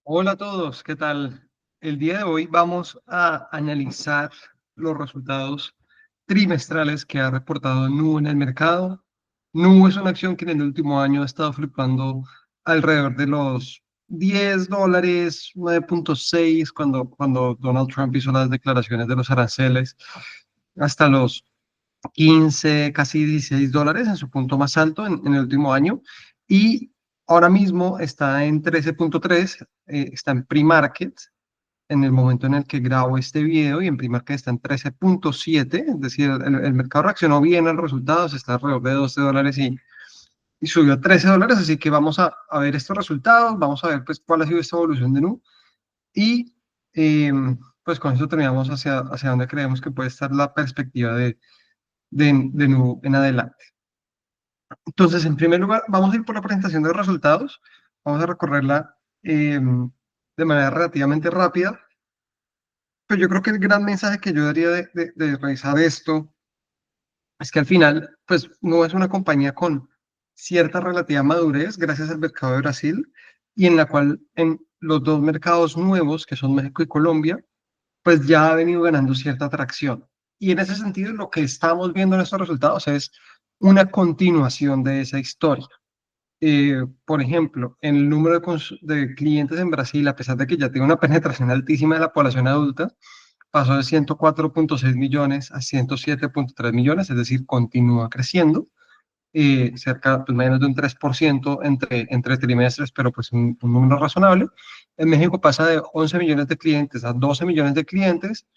Hola a todos, ¿qué tal? El día de hoy vamos a analizar los resultados trimestrales que ha reportado Nu en el mercado. Nu es una acción que en el último año ha estado flipando alrededor de los $10, 9.6 cuando Donald Trump hizo las declaraciones de los aranceles, hasta los 15, casi $16 en su punto más alto en el último año. Y ahora mismo está en 13.3, está en pre-market en el momento en el que grabo este video, y en pre-market está en 13.7, es decir, el mercado reaccionó bien a los resultados, está alrededor de $12 y subió a $13, así que vamos a ver estos resultados, vamos a ver pues cuál ha sido esta evolución de Nu y eh, pues con eso terminamos hacia dónde creemos que puede estar la perspectiva de Nu en adelante. Entonces, en primer lugar, vamos a ir por la presentación de resultados. Vamos a recorrerla de manera relativamente rápida, pero yo creo que el gran mensaje que yo daría de revisar esto es que al final, pues no es una compañía con cierta relativa madurez gracias al mercado de Brasil, y en la cual en los dos mercados nuevos, que son México y Colombia, pues ya ha venido ganando cierta atracción. Y en ese sentido, lo que estamos viendo en estos resultados es una continuación de esa historia. Por ejemplo, en el número de clientes en Brasil, a pesar de que ya tiene una penetración altísima de la población adulta, pasó de 104.6 millones a 107.3 millones, es decir, continúa creciendo, cerca, pues menos de un 3% entre trimestres, pero pues un número razonable. En México pasa de 11 millones de clientes a 12 millones de clientes,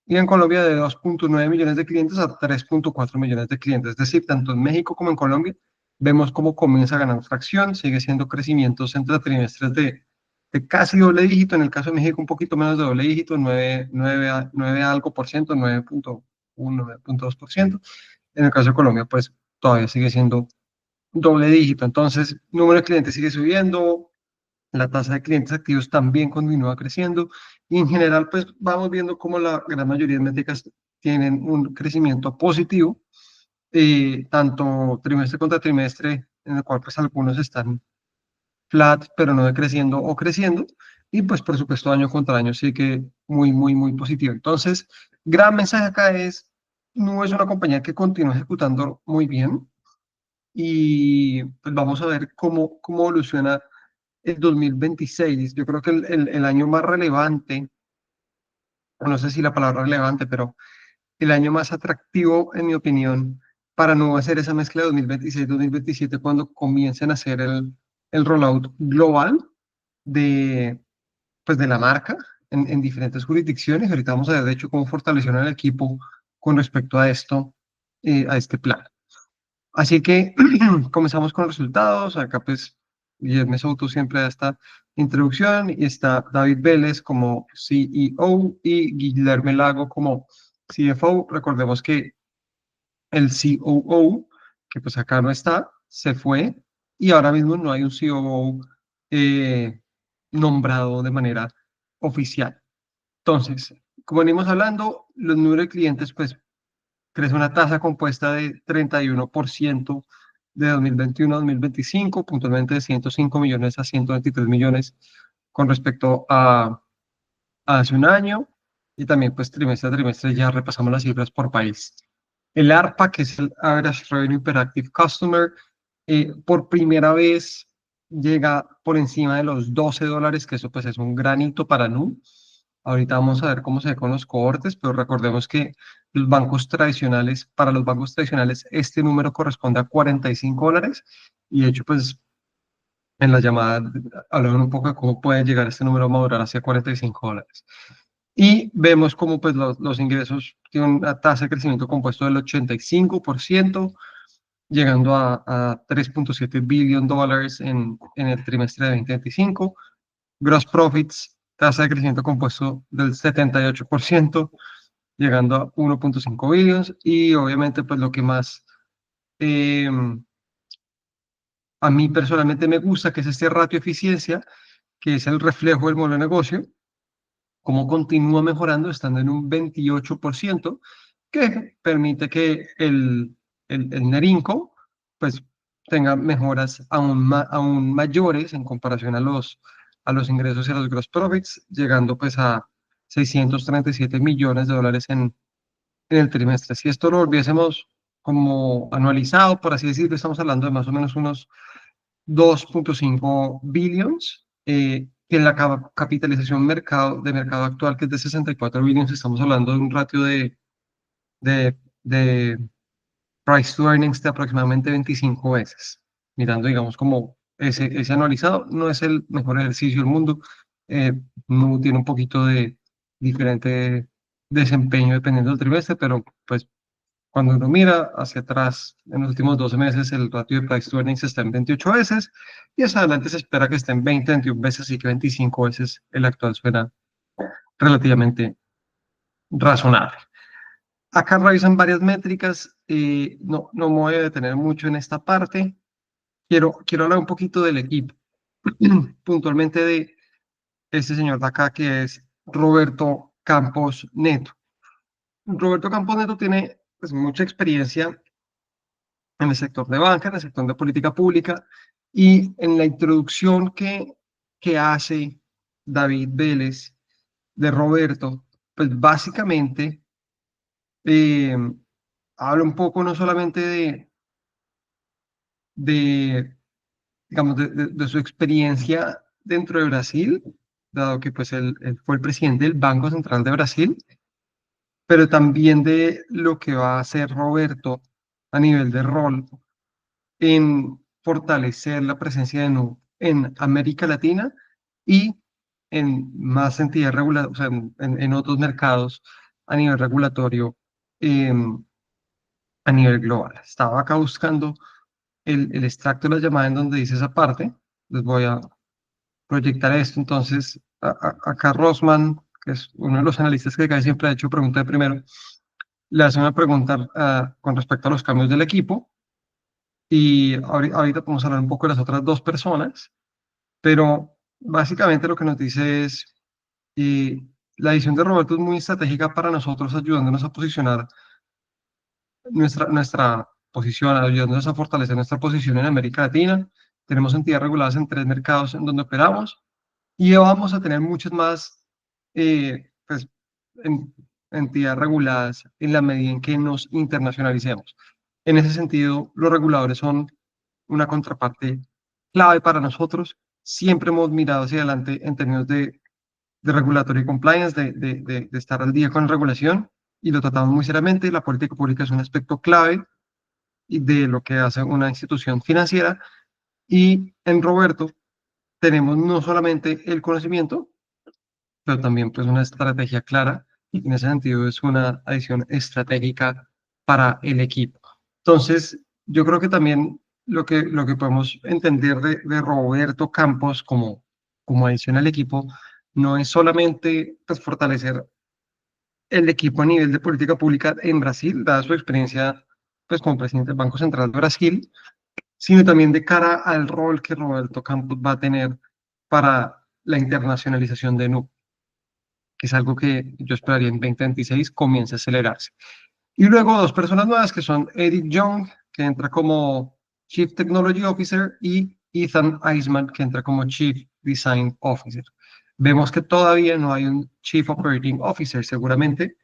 y en Colombia de 2.9 millones de clientes a 3.4 millones de clientes. Es decir, tanto en México como en Colombia vemos cómo comienza a ganar fracción, sigue siendo crecimientos entre trimestres de casi doble dígito, en el caso de México un poquito menos de doble dígito, 9 algo por ciento, 9.1, 9.2%. En el caso de Colombia, pues todavía sigue siendo doble dígito. Entonces, número de clientes sigue subiendo, la tasa de clientes activos también continúa creciendo, y en general pues vamos viendo cómo la gran mayoría de métricas tienen un crecimiento positivo, tanto trimestre contra trimestre, en el cual pues algunos están flat pero no decreciendo o creciendo, y pues por supuesto año contra año sí que muy, muy, muy positivo. Entonces, gran mensaje acá es, no es una compañía que continúa ejecutando muy bien, y pues vamos a ver cómo evoluciona el 2026. Yo creo que el año más relevante, o no sé si la palabra relevante, pero el año más atractivo, en mi opinión, para no hacer esa mezcla de 2026-2027, cuando comiencen a hacer el rollout global de, pues, de la marca en diferentes jurisdicciones. Ahorita vamos a ver, de hecho, cómo fortalecieron el equipo con respecto a esto, a este plan. Así que comenzamos con resultados. Acá pues Guillermo Souto siempre da esta introducción, y está David Vélez como CEO y Guillermo Lago como CFO. Recordemos que el COO, que pues acá no está, se fue, y ahora mismo no hay un COO nombrado de manera oficial. Entonces, como venimos hablando, los números de clientes pues crece una tasa compuesta de 31% de 2021 a 2025, puntualmente de 105 millones a 123 millones con respecto a hace un año, y también pues trimestre a trimestre ya repasamos las cifras por país. El ARPA, que es el Average Revenue Per Active Customer, por primera vez llega por encima de los $12, que eso pues es un granito para Nu. Ahorita vamos a ver cómo se ve con los cohortes, pero recordemos que para los bancos tradicionales este número corresponde a $45, y de hecho pues en la llamada hablaron un poco de cómo puede llegar este número a madurar hacia $45. Y vemos cómo pues los ingresos tienen una tasa de crecimiento compuesto del 85%, llegando a $3.7 billion en el trimestre de 2025. Gross profits, tasa de crecimiento compuesto del 78%, llegando a 1.5 billions. Y obviamente pues lo que más eh, a mí personalmente me gusta, que es este ratio eficiencia, que es el reflejo del modelo de negocio, cómo continúa mejorando, estando en un 28%, que permite que el net income pues tenga mejoras aún mayores en comparación a los ingresos y a los gross profits, llegando pues a 637 millones de dólares en el trimestre. Si esto lo volviésemos como anualizado, por así decirlo, estamos hablando de más o menos unos 2.5 billions, que en la capitalización de mercado actual, que es de 64 billions, estamos hablando de un ratio de price to earnings de aproximadamente 25 veces. Mirando, digamos, como ese anualizado, no es el mejor ejercicio del mundo, eh, no tiene un poquito de diferente desempeño dependiendo del trimestre, pero pues cuando uno mira hacia atrás, en los últimos 12 meses, el ratio de price to earnings está en 28 veces y hacia adelante se espera que esté en 20, 21 veces, así que 25 veces el actual suena relativamente razonable. Acá revisan varias métricas, no me voy a detener mucho en esta parte. Quiero hablar un poquito del equipo, puntualmente de este señor de acá que es Roberto Campos Neto. Roberto Campos Neto tiene pues, mucha experiencia en el sector de banca, en el sector de política pública, y en la introducción que hace David Vélez de Roberto, pues básicamente eh, habla un poco no solamente de digamos, de su experiencia dentro de Brasil, dado que pues él fue el presidente del Banco Central de Brasil, pero también de lo que va a hacer Roberto a nivel de rol en fortalecer la presencia de Nu en América Latina y en más entidades regulatorias, o sea, en otros mercados a nivel regulatorio, em, a nivel global. Estaba acá buscando el extracto de la llamada en donde dice esa parte. Les voy a proyectar esto. Entonces, acá Rosman, que es uno de los analistas que casi siempre ha hecho pregunta de primero, le hace una pregunta con respecto a los cambios del equipo. Y ahorita podemos hablar un poco de las otras dos personas, pero básicamente lo que nos dice es, eh, la edición de Roberto es muy estratégica para nosotros, ayudándonos a posicionar nuestra posición, ayudándonos a fortalecer nuestra posición en América Latina. Tenemos entidades reguladas en 3 mercados en donde operamos y vamos a tener muchas más pues, entidades reguladas en la medida en que nos internacionalicemos. En ese sentido, los reguladores son una contraparte clave para nosotros. Siempre hemos mirado hacia adelante en términos de regulatory compliance, de estar al día con la regulación y lo tratamos muy seriamente. La política pública es un aspecto clave de lo que hace una institución financiera y en Roberto tenemos no solamente el conocimiento, pero también pues una estrategia clara y en ese sentido es una adición estratégica para el equipo. Entonces, yo creo que también lo que podemos entender de Roberto Campos como adición al equipo no es solamente pues, fortalecer el equipo a nivel de política pública en Brasil, dada su experiencia pues, como presidente del Banco Central de Brasil, sino también de cara al rol que Roberto Campos va a tener para la internacionalización de Nu, que es algo que yo esperaría en 2026 comience a acelerarse. Y luego dos personas nuevas que son Eric Young, que entra como Chief Technology Officer, y Ethan Eisman, que entra como Chief Design Officer. Vemos que todavía no hay un Chief Operating Officer, seguramente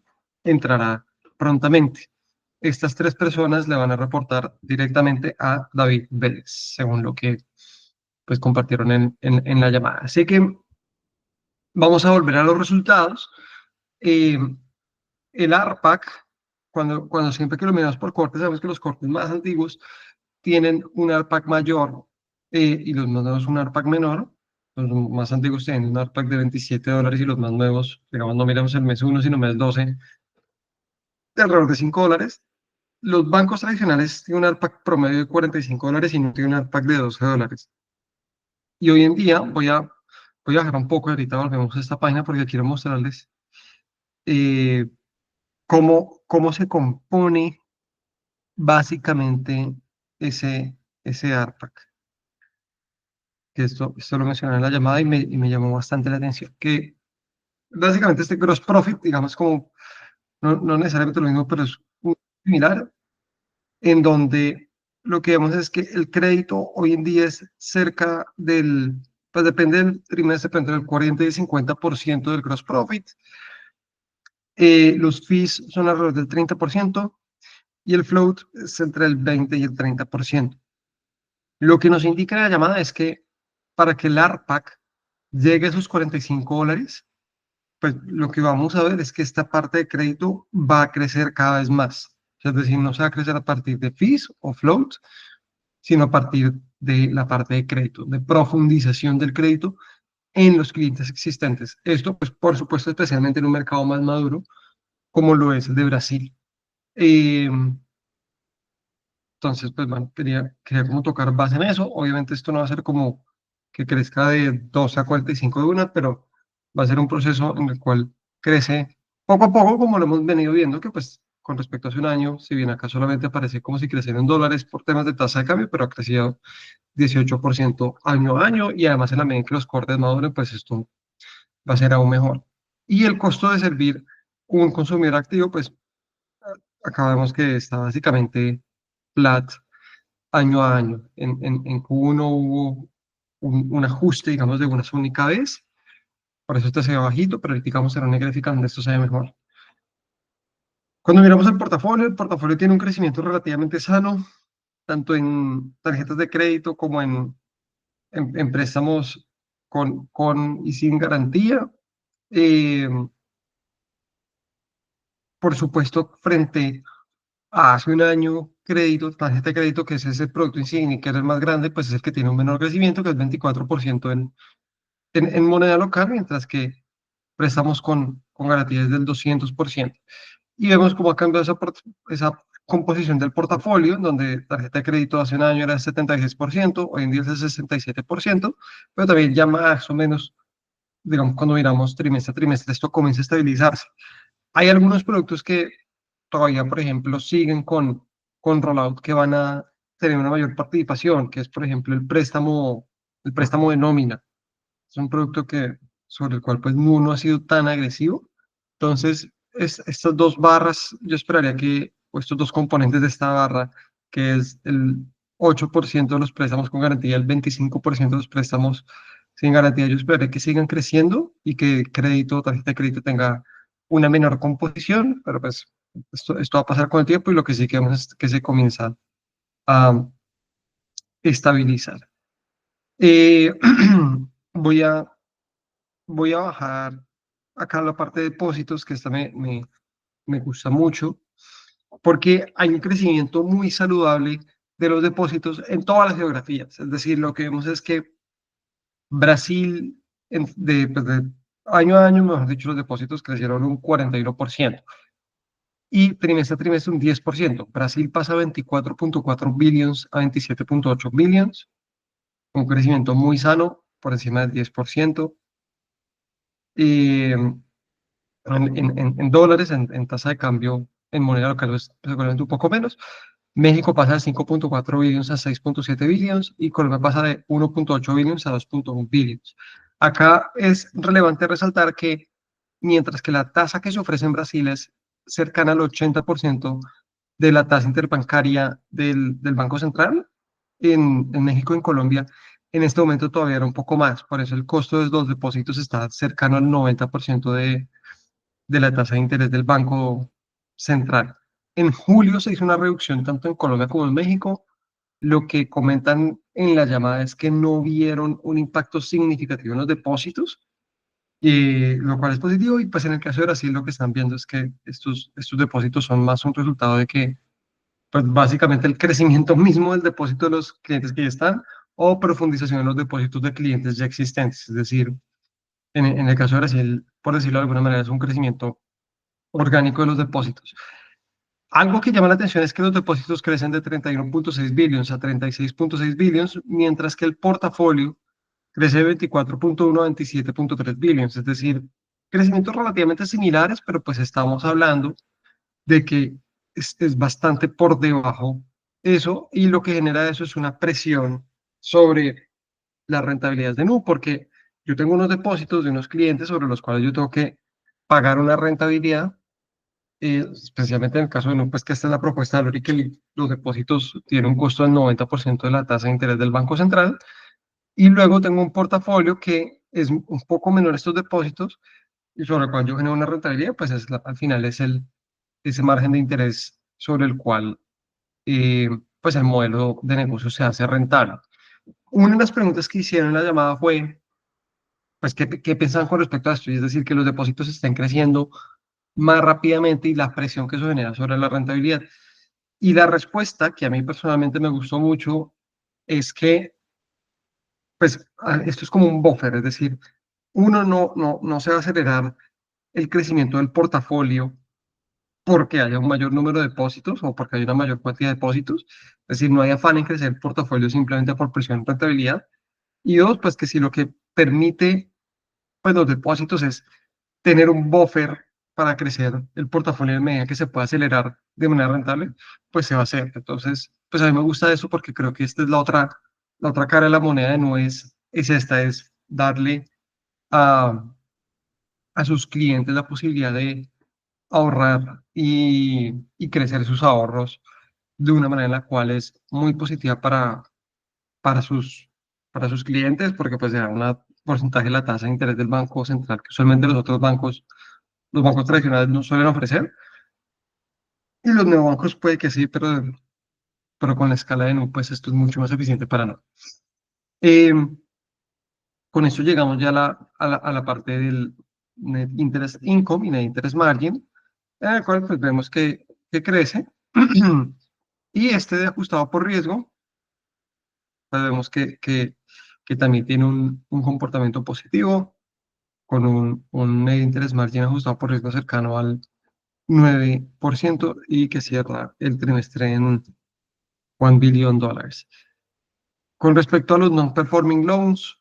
entrará prontamente. Estas tres personas le van a reportar directamente a David Vélez, según lo que pues compartieron en la llamada. Así que vamos a volver a los resultados. Eh, el ARPAC, cuando siempre que lo miramos por cortes, sabemos que los cortes más antiguos tienen un ARPAC mayor y los más nuevos un ARPAC menor. Los más antiguos tienen un ARPAC de $27 y los más nuevos, digamos, no miramos el mes 1, sino mes 12, de alrededor de $5. Los bancos tradicionales tienen un ARPAC promedio de $45 y no tienen un ARPAC de $12. Y hoy en día voy a bajar un poco, ahorita volvemos a esta página porque quiero mostrarles eh, cómo se compone básicamente ese ARPAC. Que esto lo mencioné en la llamada y me llamó bastante la atención. Que básicamente este gross profit, digamos como, no necesariamente lo mismo, pero es similar, en donde lo que vemos es que el crédito hoy en día es cerca del pues depende del trimestre, pero entre el 40 y el 50% del gross profit. Los fees son alrededor del 30% y el float es entre el 20 y el 30%. Lo que nos indica la llamada es que para que el ARPAC llegue a esos $45, pues lo que vamos a ver es que esta parte de crédito va a crecer cada vez más. Es decir, no se va a crecer a partir de fees o float, sino a partir de la parte de crédito, de profundización del crédito en los clientes existentes. Esto, pues, por supuesto, especialmente en un mercado más maduro, como lo es el de Brasil. Eh, entonces, pues, bueno, quería como tocar base en eso. Obviamente esto no va a ser como que crezca de 12 a 45 de una, pero va a ser un proceso en el cual crece poco a poco, como lo hemos venido viendo, que pues con respecto a hace un año, si bien acá solamente aparece como si creciera en dólares por temas de tasa de cambio, pero ha crecido 18% año a año y además en la medida en que los cortes maduren, pues esto va a ser aún mejor. Y el costo de servir un consumidor activo, pues acá vemos que está básicamente flat año a año. En Q1 hubo un ajuste, digamos, de una única vez, por eso este se ve bajito, pero digamos en una gráfica donde esto se ve mejor. Cuando miramos el portafolio tiene un crecimiento relativamente sano, tanto en tarjetas de crédito como en préstamos con y sin garantía. Eh, por supuesto, frente a hace un año, crédito, tarjeta de crédito, que es ese producto insignia, que es el más grande, pues es el que tiene un menor crecimiento, que es 24% en moneda local, mientras que préstamos con garantías del 200%. Y vemos cómo ha cambiado esa composición del portafolio, donde tarjeta de crédito hace un año era el 76%, hoy en día es el 67%, pero también ya más o menos, digamos, cuando miramos trimestre a trimestre, esto comienza a estabilizarse. Hay algunos productos que todavía, por ejemplo, siguen con rollout que van a tener una mayor participación, que es, por ejemplo, el préstamo de nómina. Es un producto sobre el cual pues no ha sido tan agresivo. Entonces, estas dos barras, yo esperaría que, o estos dos componentes de esta barra, que es el 8% de los préstamos con garantía, el 25% de los préstamos sin garantía, yo esperaría que sigan creciendo y que crédito, tarjeta de crédito tenga una menor composición, pero pues esto va a pasar con el tiempo y lo que sí queremos es que se comienza a estabilizar. Eh, voy a voy a bajar acá la parte de depósitos, que esta me gusta mucho, porque hay un crecimiento muy saludable de los depósitos en todas las geografías. Es decir, lo que vemos es que Brasil, pues, de año a año, mejor dicho, los depósitos crecieron un 41% y trimestre a trimestre un 10%. Brasil pasa 24.4 billions a 27.8 billions, un crecimiento muy sano, por encima del 10%. En dólares, en tasa de cambio en moneda local es seguramente un poco menos. México pasa de 5.4 billones a 6.7 billones y Colombia pasa de 1.8 billones a 2.1 billones. Acá es relevante resaltar que mientras que la tasa que se ofrece en Brasil es cercana al 80% de la tasa interbancaria del Banco Central, en México y en Colombia en este momento todavía era un poco más, por eso el costo de los depósitos está cercano al 90% de la tasa de interés del Banco Central. En julio se hizo una reducción tanto en Colombia como en México. Lo que comentan en la llamada es que no vieron un impacto significativo en los depósitos, lo cual es positivo. Y pues en el caso de Brasil lo que están viendo es que estos depósitos son más un resultado de que, pues básicamente el crecimiento mismo del depósito de los clientes que ya están o profundización en los depósitos de clientes ya existentes. Es decir, en el caso de Brasil, por decirlo de alguna manera, es un crecimiento orgánico de los depósitos. Algo que llama la atención es que los depósitos crecen de 31.6 billones a 36.6 billones, mientras que el portafolio crece de 24.1 a 27.3 billones, es decir, crecimientos relativamente similares, pero pues estamos hablando de que es bastante por debajo eso, y lo que genera eso es una presión sobre las rentabilidades de Nu, porque yo tengo unos depósitos de unos clientes sobre los cuales yo tengo que pagar una rentabilidad, especialmente en el caso de Nu, pues que esta es la propuesta de Lori, que los depósitos tienen un costo del 90% de la tasa de interés del Banco Central, Y luego tengo un portafolio que es un poco menor a estos depósitos y sobre el cual yo genero una rentabilidad, pues al final es ese margen de interés sobre el cual pues el modelo de negocio se hace rentable. Una de las preguntas que hicieron en la llamada fue, pues, ¿qué pensaban con respecto a esto? Y es decir, que los depósitos estén creciendo más rápidamente y la presión que eso genera sobre la rentabilidad. Y la respuesta, que a mí personalmente me gustó mucho, es que, pues, esto es como un buffer, es decir, uno no se va a acelerar el crecimiento del portafolio porque haya un mayor número de depósitos o porque haya una mayor cantidad de depósitos. Es decir, no hay afán en crecer el portafolio simplemente por presión en rentabilidad. Y dos, pues que si lo que permite pues, los depósitos es tener un buffer para crecer el portafolio en medida que se pueda acelerar de manera rentable, pues se va a hacer. Entonces, pues a mí me gusta eso porque creo que esta es la otra cara de la moneda, no es esta, es darle a, a sus clientes la posibilidad de ahorrar y crecer sus ahorros de una manera en la cual es muy positiva para para sus clientes, porque pues se da un porcentaje de la tasa de interés del Banco Central, que usualmente los bancos tradicionales no suelen ofrecer, y los neobancos puede que sí, pero con la escala de Nu, pues esto es mucho más eficiente para nosotros. Eh, con esto llegamos ya a la parte del Net Interest Income y Net Interest Margin, en el cual pues vemos que crece, y este de ajustado por riesgo, pues vemos que también tiene un comportamiento positivo, con un net interest margin ajustado por riesgo cercano al 9% y que cierra el trimestre en $1 billion. Con respecto a los non-performing loans,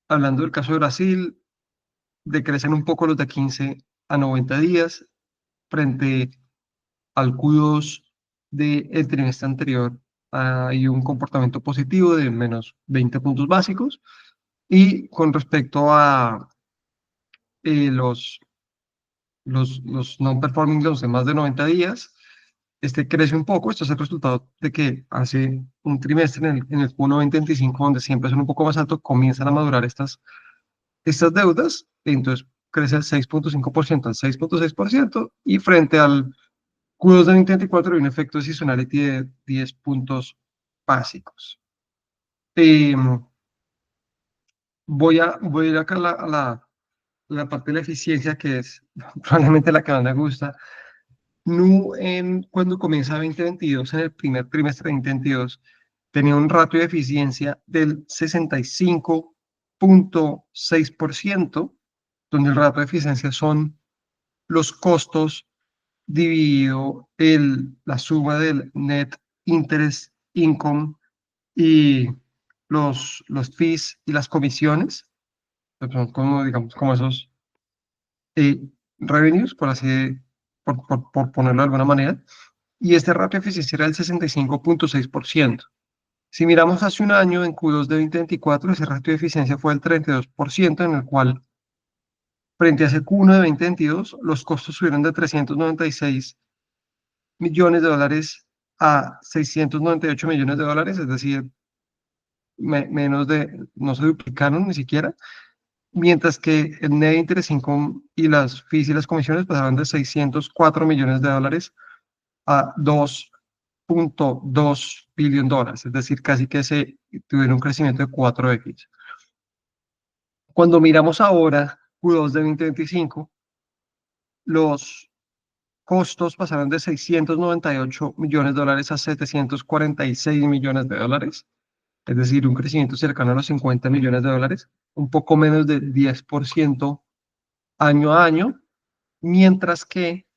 hablando del caso de Brasil, decrecen un poco los de 15 a 90 días frente al Q2 del trimestre anterior. Hay un comportamiento positivo de menos 20 puntos básicos. Y con respecto a los los non-performing loans de más de 90 días, este crece un poco. Esto es el resultado de que hace un trimestre en el Q1 2025, donde siempre son un poco más altos, comienzan a madurar estas deudas, entonces crece el 6.5% al 6.6% y frente al Q2 de 2024 hay un efecto de seasonality de 10 puntos básicos. Eh, voy a ir acá la parte de la eficiencia, que es probablemente la que más me gusta. Nu, cuando comienza 2022, en el primer trimestre de 2022, tenía un ratio de eficiencia del 65.6%, donde el ratio de eficiencia son los costos dividido la suma del net interest income y los fees y las comisiones, que son como, digamos, como esos eh, revenues, por ponerlo de alguna manera, y este ratio de eficiencia era del 65.6%. Si miramos hace un año, en Q2 de 2024, ese ratio de eficiencia fue del 32%, en el cual, frente a ese Q1 de 2022, los costos subieron de 396 millones de dólares a 698 millones de dólares, es decir, menos no se duplicaron ni siquiera, mientras que el net interest income y las fees y las comisiones pasaron de 604 millones de dólares a 2.2 billion dólares, es decir, casi que se tuvieron un crecimiento de 4x. Cuando miramos ahora Q2 de 2025, los costos pasaron de 698 millones de dólares a 746 millones de dólares, es decir, un crecimiento cercano a los 50 millones de dólares, un poco menos del 10% año a año, mientras que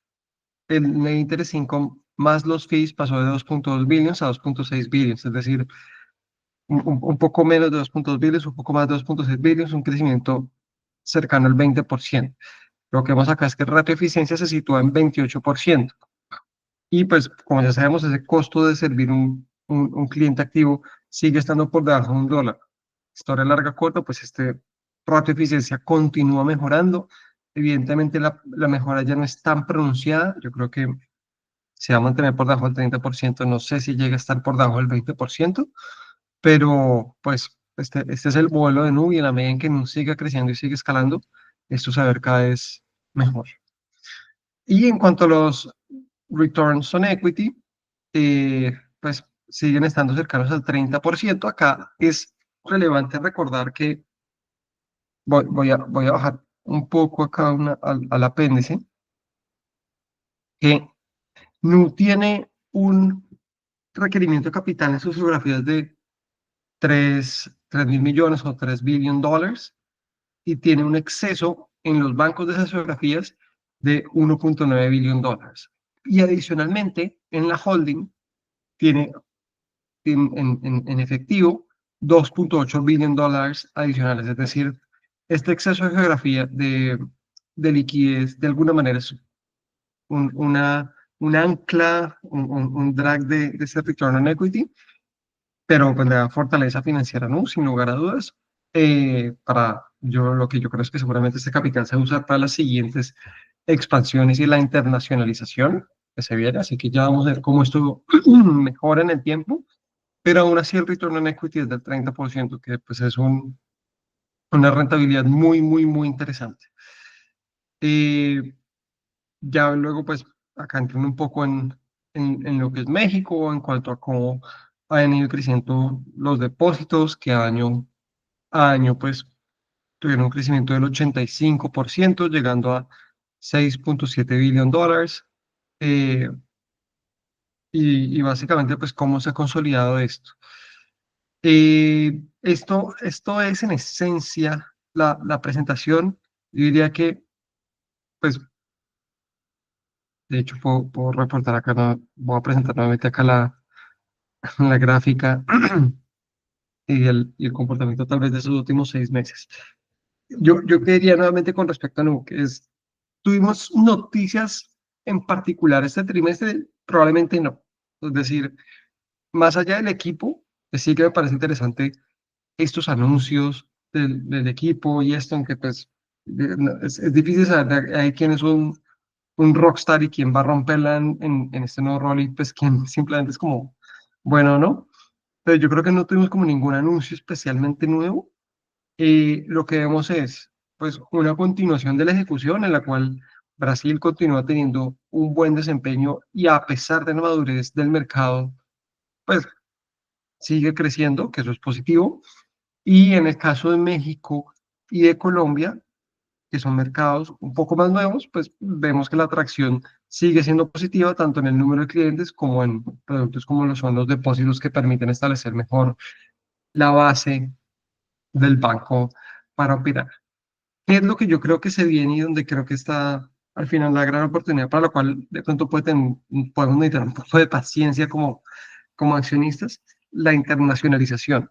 el net interest income más los fees pasó de 2.2 billions a 2.6 billions, es decir, un poco menos de 2.2 billions, un poco más de 2.6 billions, un crecimiento cercano al 20%. Lo que vemos acá es que el ratio de eficiencia se sitúa en 28%. Y pues, como ya sabemos, ese costo de servir un cliente activo sigue estando por debajo de $1. Historia larga corta, pues este ratio de eficiencia continúa mejorando. Evidentemente la mejora ya no es tan pronunciada. Yo creo que se va a mantener por debajo del 30%. No sé si llega a estar por debajo del 20%, pero pues este es el modelo de Nu y en la medida en que Nu siga creciendo y sigue escalando, esto se va a ver cada vez mejor. Y en cuanto a los returns on equity, pues siguen estando cercanos al 30%. Acá es relevante recordar que voy a bajar un poco acá al apéndice, que Nu tiene un requerimiento de capital en sus geografías de 3 mil millones o 3 billion dólares y tiene un exceso en los bancos de esas geografías de 1,9 billion dólares. Y adicionalmente, en la holding tiene en efectivo 2,8 billion dólares adicionales. Es decir, este exceso de geografía de liquidez de alguna manera es un ancla, un drag de ese return on equity, pero pues le da fortaleza financiera, ¿no? Sin lugar a dudas. Para yo lo que yo creo es que seguramente este capital se va a usar para las siguientes expansiones y la internacionalización que se viene, así que ya vamos a ver cómo esto mejora en el tiempo, pero aún así el return on equity es del 30%, que pues es una rentabilidad muy, muy, muy interesante. Eh, ya luego pues acá entrando un poco en lo que es México, en cuanto a cómo han ido creciendo los depósitos, que año a año pues tuvieron un crecimiento del 85%, llegando a 6,7 billion dólares. eh, y básicamente, pues, cómo se ha consolidado esto. Esto es en esencia la presentación. Yo diría que, pues, de hecho, puedo reportar acá, voy a presentar nuevamente acá la gráfica y el comportamiento tal vez de esos últimos 6 meses. Yo quería nuevamente con respecto a Nu, que es, ¿tuvimos noticias en particular este trimestre? Probablemente no. Es decir, más allá del equipo, que sí que me parece interesante estos anuncios del equipo y esto, aunque pues no, es difícil saber hay quién es un rockstar y quién va a romperla en este nuevo rol y pues quién simplemente es como, bueno, ¿no? Pero yo creo que no tuvimos como ningún anuncio especialmente nuevo. Lo que vemos es pues una continuación de la ejecución en la cual Brasil continúa teniendo un buen desempeño y a pesar de la madurez del mercado, pues sigue creciendo, que eso es positivo. Y en el caso de México y de Colombia, que son mercados un poco más nuevos, pues vemos que la atracción sigue siendo positiva tanto en el número de clientes como en productos como lo son los depósitos que permiten establecer mejor la base del banco para operar. ¿Qué es lo que yo creo que se viene y donde creo que está al final la gran oportunidad para la cual de pronto podemos necesitar un poco de paciencia como accionistas? La internacionalización.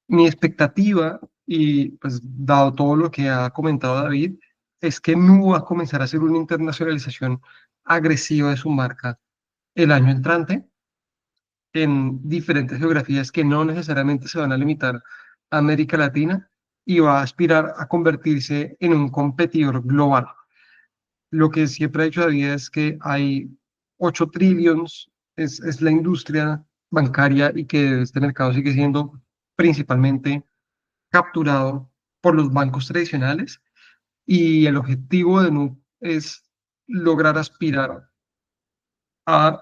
Mi expectativa, y pues dado todo lo que ha comentado David, es que Nu va a comenzar a hacer una internacionalización agresiva de su marca el año entrante en diferentes geografías que no necesariamente se van a limitar a América Latina y va a aspirar a convertirse en un competidor global. Lo que siempre ha dicho David es que hay 8 trillones, es la industria bancaria y que este mercado sigue siendo principalmente capturado por los bancos tradicionales y el objetivo de Nu es lograr aspirar a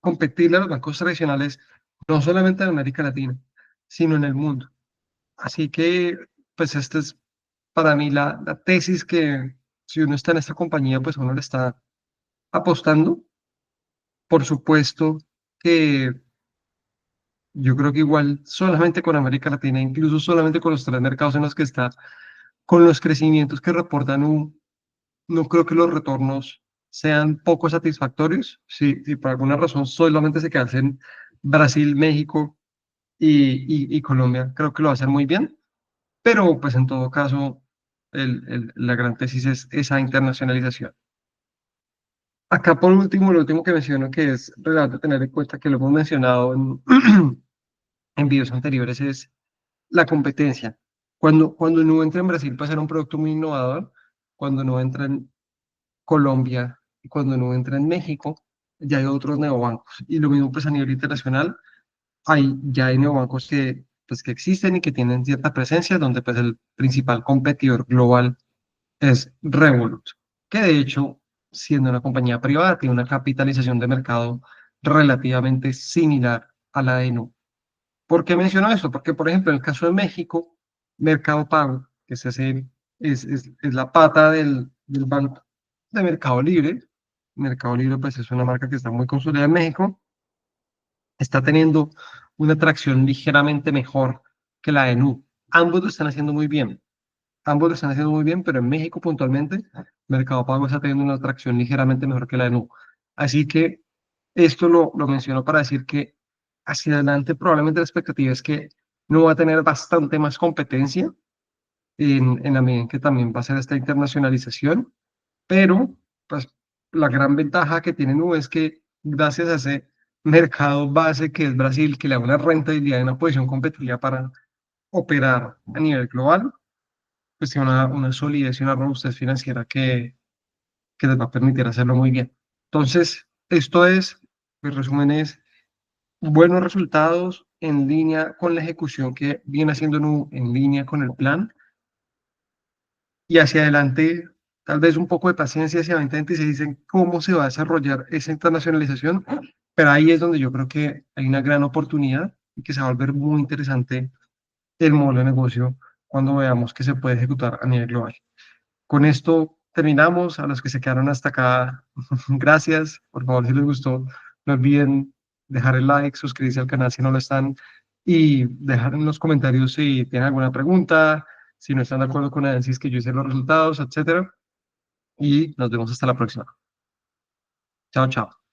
competirle a los bancos tradicionales, no solamente en América Latina, sino en el mundo. Así que, pues, esta es para mí la tesis que si uno está en esta compañía, pues uno le está apostando. Por supuesto que yo creo que igual solamente con América Latina, incluso solamente con los 3 mercados en los que está, con los crecimientos que reportan no creo que los retornos sean poco satisfactorios. Si por alguna razón solamente se quedan en Brasil, México y Colombia, creo que lo va a hacer muy bien. Pero pues en todo caso, la gran tesis es esa internacionalización. Acá por último, lo último que menciono que es relevante tener en cuenta que lo hemos mencionado en videos anteriores es la competencia. Cuando uno entra en Brasil, pues era un producto muy innovador. Cuando uno entra en Colombia y cuando uno entra en México, ya hay otros neobancos. Y lo mismo pues a nivel internacional, ya hay neobancos que pues, que existen y que tienen cierta presencia, donde pues el principal competidor global es Revolut, que de hecho, siendo una compañía privada, tiene una capitalización de mercado relativamente similar a la de Nu. ¿Por qué menciono esto? Porque, por ejemplo, en el caso de México, Mercado Pago, que es la pata del banco de Mercado Libre. Mercado Libre, pues, es una marca que está muy consolidada en México, está teniendo una atracción ligeramente mejor que la de Nu. Ambos lo están haciendo muy bien. Ambos lo están haciendo muy bien, pero en México puntualmente, Mercado Pago está teniendo una atracción ligeramente mejor que la de Nu. Así que esto lo menciono para decir que hacia adelante probablemente la expectativa es que Nu va a tener bastante más competencia en la medida en que también va a ser esta internacionalización, pero pues la gran ventaja que tiene Nu es que gracias a ese mercado base que es Brasil, que le da una rentabilidad y una posición competitiva para operar a nivel global, pues tiene una solidez y una robustez financiera que les va a permitir hacerlo muy bien. Entonces, esto es, el resumen es, buenos resultados en línea con la ejecución que viene haciendo Nu, en línea con el plan, y hacia adelante, tal vez un poco de paciencia hacia 2026 en cómo se va a desarrollar esa internacionalización, pero ahí es donde yo creo que hay una gran oportunidad y que se va a volver muy interesante el modelo de negocio cuando veamos que se puede ejecutar a nivel global. Con esto terminamos. A los que se quedaron hasta acá, gracias. Por favor, si les gustó, no olviden dejar el like, suscribirse al canal si no lo están y dejar en los comentarios si tienen alguna pregunta, si no están de acuerdo con el análisis que yo hice de los resultados, etcétera. Y nos vemos hasta la próxima. Chao, chao.